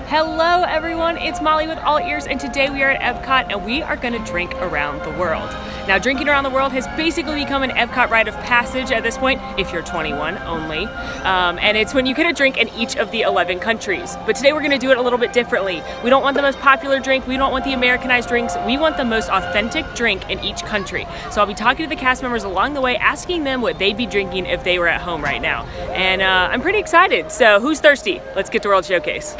Hello everyone, it's Molly with All Ears, and today we are at Epcot and we are going to drink around the world. Now, drinking around the world has basically become an Epcot rite of passage at this point, if you're 21 only, and it's when you get a drink in each of the 11 countries. But today we're going to do it a little bit differently. We don't want the most popular drink, we don't want the Americanized drinks, we want the most authentic drink in each country. So I'll be talking to the cast members along the way, asking them what they'd be drinking if they were at home right now. And I'm pretty excited, so who's thirsty? Let's get to World Showcase.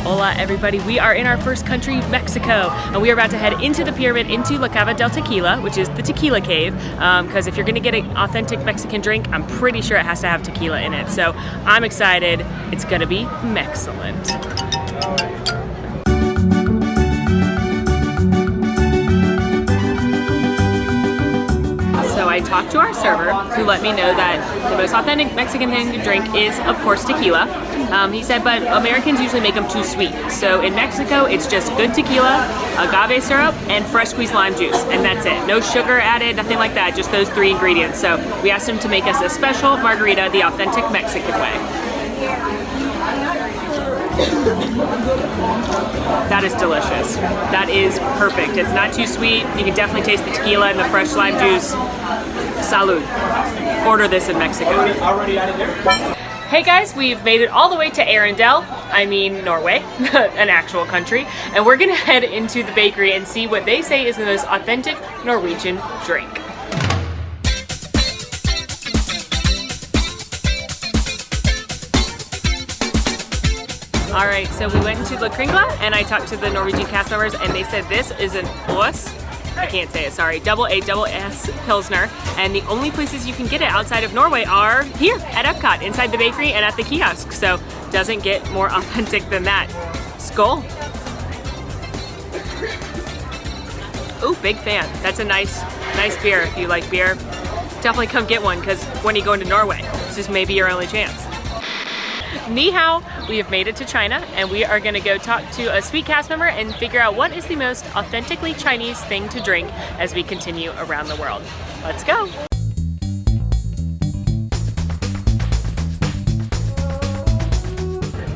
Hola everybody, we are in our first country, Mexico, and we are about to head into the pyramid, into La Cava del Tequila, which is the tequila cave, because if you're going to get an authentic Mexican drink, I'm pretty sure it has to have tequila in it, so I'm excited. It's going to be Mexcellent. So I talked to our server, who let me know that the most authentic Mexican thing to drink is, of course, tequila. He said, but Americans usually make them too sweet. So in Mexico, it's just good tequila, agave syrup, and fresh squeezed lime juice, and that's it. No sugar added, nothing like that, just those three ingredients. So we asked him to make us a special margarita the authentic Mexican way. That is delicious. That is perfect. It's not too sweet. You can definitely taste the tequila and the fresh lime juice. Salud. Order this in Mexico. Hey guys, we've made it all the way to Arendelle, Norway, an actual country, and we're gonna head into the bakery and see what they say is the most authentic Norwegian drink. All right, so we went into La Kringla and I talked to the Norwegian cast members and they said this is an Ås, I can't say it, sorry, double S Pilsner, and the only places you can get it outside of Norway are here at Epcot, inside the bakery and at the kiosk, so doesn't get more authentic than that. Skål. Ooh, big fan. That's a nice beer if you like beer. Definitely come get one, because when you go into Norway, this is maybe your only chance. Ni hao, we have made it to China and we are going to go talk to a sweet cast member and figure out what is the most authentically Chinese thing to drink as we continue around the world. Let's go!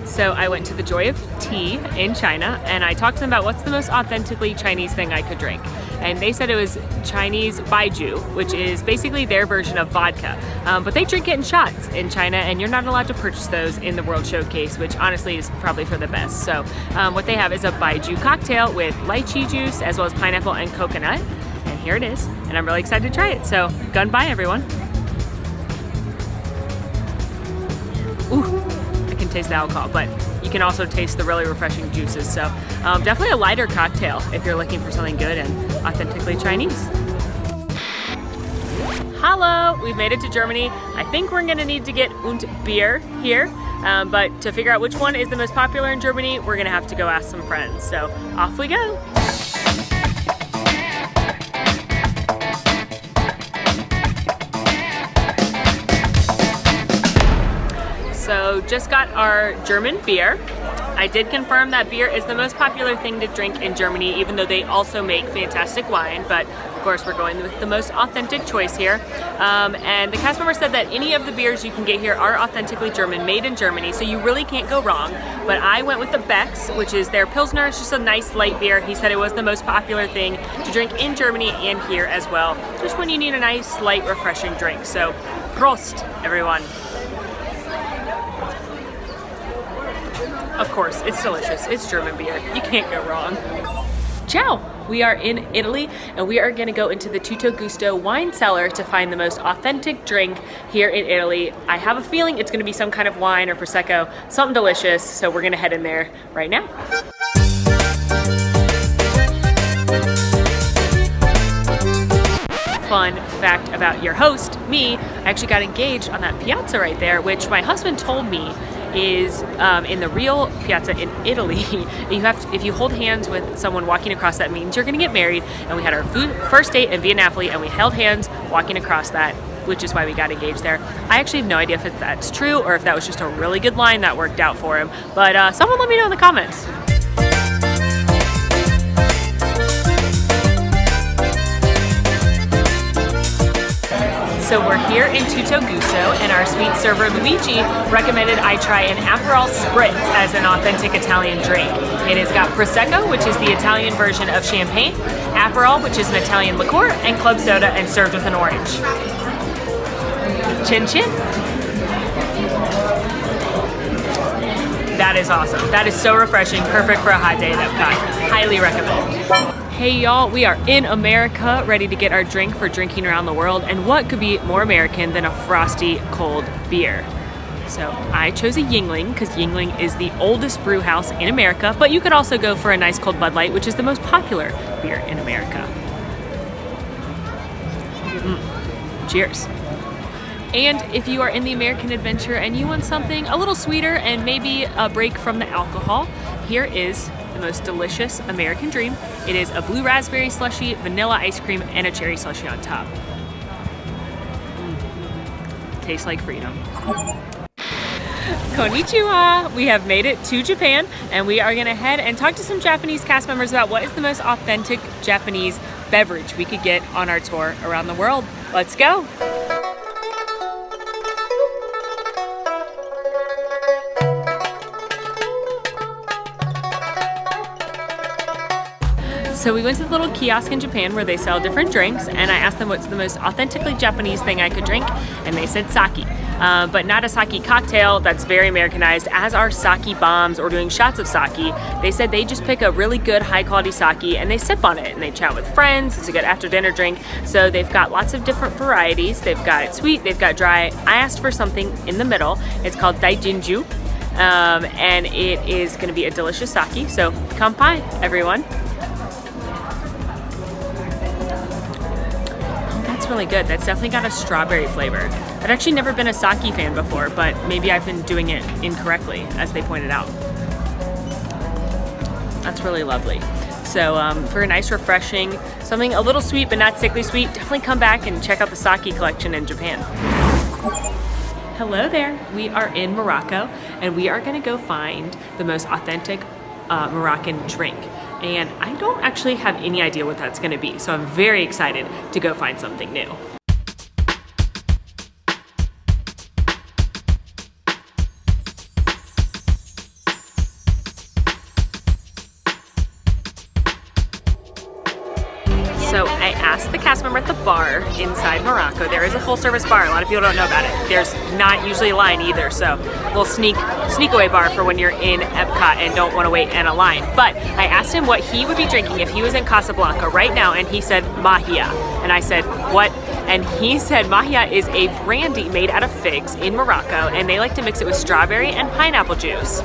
So I went to the Joy of Tea in China and I talked to them about what's the most authentically Chinese thing I could drink. And they said it was Chinese baijiu, which is basically their version of vodka. But they drink it in shots in China and you're not allowed to purchase those in the World Showcase, which honestly is probably for the best. So what they have is a baijiu cocktail with lychee juice as well as pineapple and coconut. And here it is. And I'm really excited to try it. So gun by everyone. Ooh. Taste the alcohol, but you can also taste the really refreshing juices, so definitely a lighter cocktail if you're looking for something good and authentically Chinese. Hello, we've made it to Germany. I think we're gonna need to get und beer here, but to figure out which one is the most popular in Germany, we're gonna have to go ask some friends, so off we go. So just got our German beer. I did confirm that beer is the most popular thing to drink in Germany, even though they also make fantastic wine, but of course we're going with the most authentic choice here. And the cast member said that any of the beers you can get here are authentically German, made in Germany, so you really can't go wrong. But I went with the Beck's, which is their Pilsner. It's just a nice light beer. He said it was the most popular thing to drink in Germany and here as well, just when you need a nice, light, refreshing drink. So Prost, everyone. Of course, it's delicious. It's German beer. You can't go wrong. Ciao! We are in Italy and we are gonna go into the Tutto Gusto wine cellar to find the most authentic drink here in Italy. I have a feeling it's gonna be some kind of wine or Prosecco, something delicious, so we're gonna head in there right now. Fun fact about your host, me, I actually got engaged on that piazza right there, which my husband told me is in the real piazza in Italy. If you hold hands with someone walking across, that means you're gonna get married. And we had our first date in Via Napoli and we held hands walking across that. which is why we got engaged there. I actually have no idea if that's true or if that was just a really good line that worked out for him, but someone let me know in the comments. So we're here in Tutto Gusto, and our sweet server Luigi recommended I try an Aperol Spritz as an authentic Italian drink. It has got Prosecco, which is the Italian version of champagne, Aperol, which is an Italian liqueur, and club soda, and served with an orange. Chin chin. That is awesome. That is so refreshing, perfect for a hot day at Epcot. Highly recommend. Hey y'all, we are in America, ready to get our drink for drinking around the world, and what could be more American than a frosty, cold beer? So I chose a Yuengling, because Yuengling is the oldest brew house in America, but you could also go for a nice cold Bud Light, which is the most popular beer in America. Cheers. And if you are in the American adventure and you want something a little sweeter and maybe a break from the alcohol, here is the most delicious American dream. It is a blue raspberry slushie, vanilla ice cream, and a cherry slushie on top. Tastes like freedom. Konnichiwa! We have made it to Japan, and we are gonna head and talk to some Japanese cast members about what is the most authentic Japanese beverage we could get on our tour around the world. Let's go! So we went to the little kiosk in Japan where they sell different drinks, and I asked them what's the most authentically Japanese thing I could drink, and they said sake. But not a sake cocktail, that's very Americanized, as are sake bombs or doing shots of sake. They said they just pick a really good high quality sake and they sip on it and they chat with friends. It's a good after dinner drink. So they've got lots of different varieties. They've got it sweet, they've got dry. I asked for something in the middle. It's called daijinju, and it is gonna be a delicious sake. So kanpai, everyone. Really good. That's definitely got a strawberry flavor. I've actually never been a sake fan before, but maybe I've been doing it incorrectly, as they pointed out. That's really lovely. So for a nice, refreshing, something a little sweet but not sickly sweet, definitely come back and check out the sake collection in Japan. Hello there. We are in Morocco, and we are going to go find the most authentic Moroccan drink. And I don't actually have any idea what that's gonna be, so I'm very excited to go find something new. So I asked the cast member at the bar inside Morocco. There is a full service bar. A lot of people don't know about it. There's not usually a line either, so a little sneak away bar for when you're in Epcot and don't want to wait in a line. But I asked him what he would be drinking if he was in Casablanca right now, and he said mahia. And I said, what? And he said mahia is a brandy made out of figs in Morocco, and they like to mix it with strawberry and pineapple juice.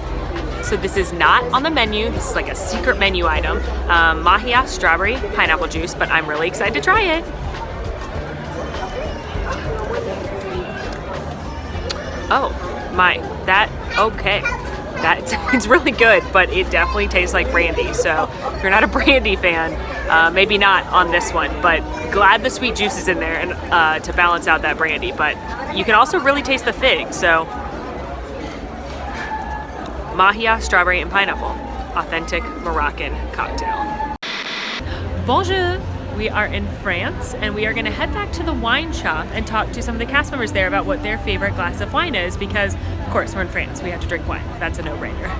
So this is not on the menu. This is like a secret menu item. Mahia, strawberry, pineapple juice, but I'm really excited to try it. Oh my, okay. It's really good, but it definitely tastes like brandy. So if you're not a brandy fan, maybe not on this one, but glad the sweet juice is in there and to balance out that brandy. But you can also really taste the fig, so. Mahia, strawberry, and pineapple. Authentic Moroccan cocktail. Bonjour! We are in France, and we are gonna head back to the wine shop and talk to some of the cast members there about what their favorite glass of wine is, because, of course, we're in France, we have to drink wine. That's a no-brainer.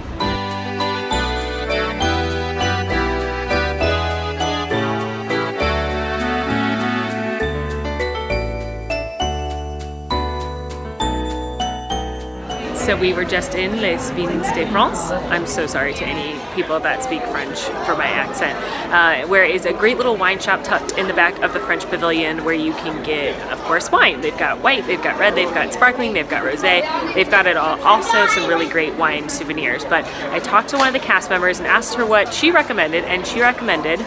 So we were just in Les Vins de France. I'm so sorry to any people that speak French for my accent. Where is a great little wine shop tucked in the back of the French pavilion where you can get, of course, wine. They've got white, they've got red, they've got sparkling, they've got rosé. They've got it all. Also some really great wine souvenirs. But I talked to one of the cast members and asked her what she recommended, and she recommended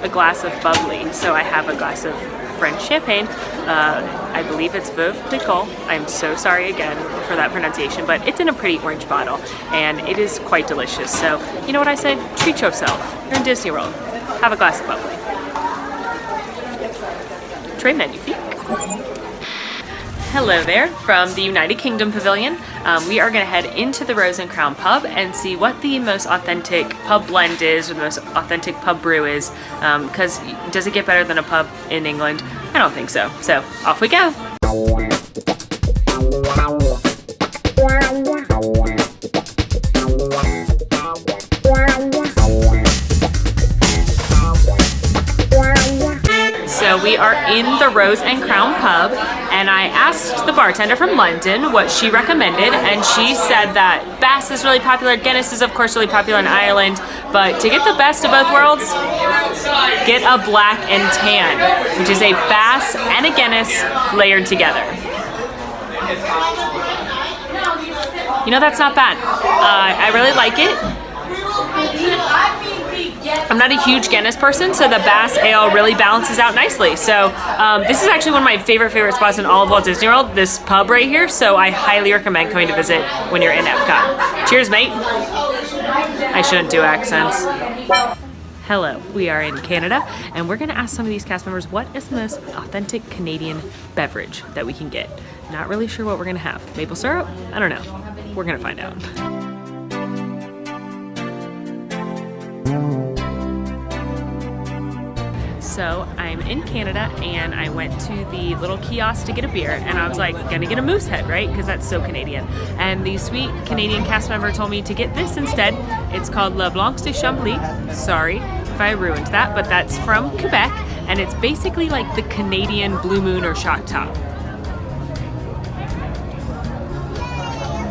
a glass of bubbly. So I have a glass of French champagne. I believe it's Veuve Clicquot. I'm so sorry again for that pronunciation, but it's in a pretty orange bottle, and it is quite delicious. So, you know what I say? Treat yourself. You're in Disney World. Have a glass of bubbly. Très magnifique. Hello there from the United Kingdom Pavilion. We are going to head into the Rose and Crown pub and see what the most authentic pub blend is, or the most authentic pub brew is, because does it get better than a pub in England? I don't think so. So off we go. So we are in the Rose and Crown pub, and I asked the bartender from London what she recommended, and she said that Bass is really popular, Guinness is of course really popular in Ireland, but to get the best of both worlds, get a black and tan, which is a Bass and a Guinness layered together. You know, that's not bad. I really like it. I'm not a huge Guinness person, so the Bass Ale really balances out nicely. So this is actually one of my favorite spots in all of Walt Disney World, this pub right here, so I highly recommend coming to visit when you're in Epcot. Cheers, mate. I shouldn't do accents. Hello, we are in Canada, and we're gonna ask some of these cast members what is the most authentic Canadian beverage that we can get. Not really sure what we're gonna have. Maple syrup? I don't know. We're gonna find out. So I'm in Canada, and I went to the little kiosk to get a beer, and I was like, gonna get a moose head, right? Because that's so Canadian. And the sweet Canadian cast member told me to get this instead. It's called Le Blanc de Chambly. Sorry if I ruined that, but that's from Quebec, and it's basically like the Canadian Blue Moon or Shock Top.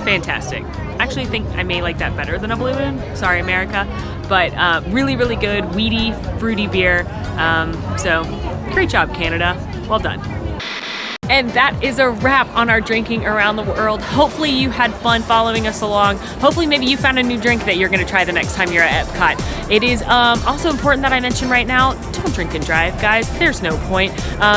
Fantastic. Actually think I may like that better than a Blue Moon. Sorry, America. But really, really good, weedy, fruity beer. So great job, Canada. Well done. And that is a wrap on our drinking around the world. Hopefully you had fun following us along. Hopefully maybe you found a new drink that you're gonna try the next time you're at Epcot. It is also important that I mention right now, don't drink and drive, guys. There's no point.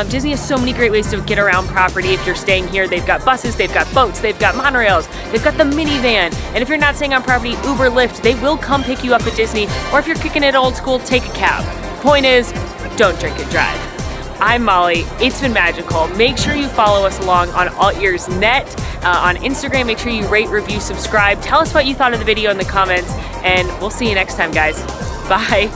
Disney has so many great ways to get around property. If you're staying here, they've got buses, they've got boats, they've got monorails, they've got the minivan. And if you're not staying on property, Uber, Lyft, they will come pick you up at Disney. Or if you're kicking it old school, take a cab. Point is, don't drink and drive. I'm Molly. It's been magical. Make sure you follow us along on AllEars.net. On Instagram, make sure you rate, review, subscribe. Tell us what you thought of the video in the comments, and we'll see you next time, guys. Bye.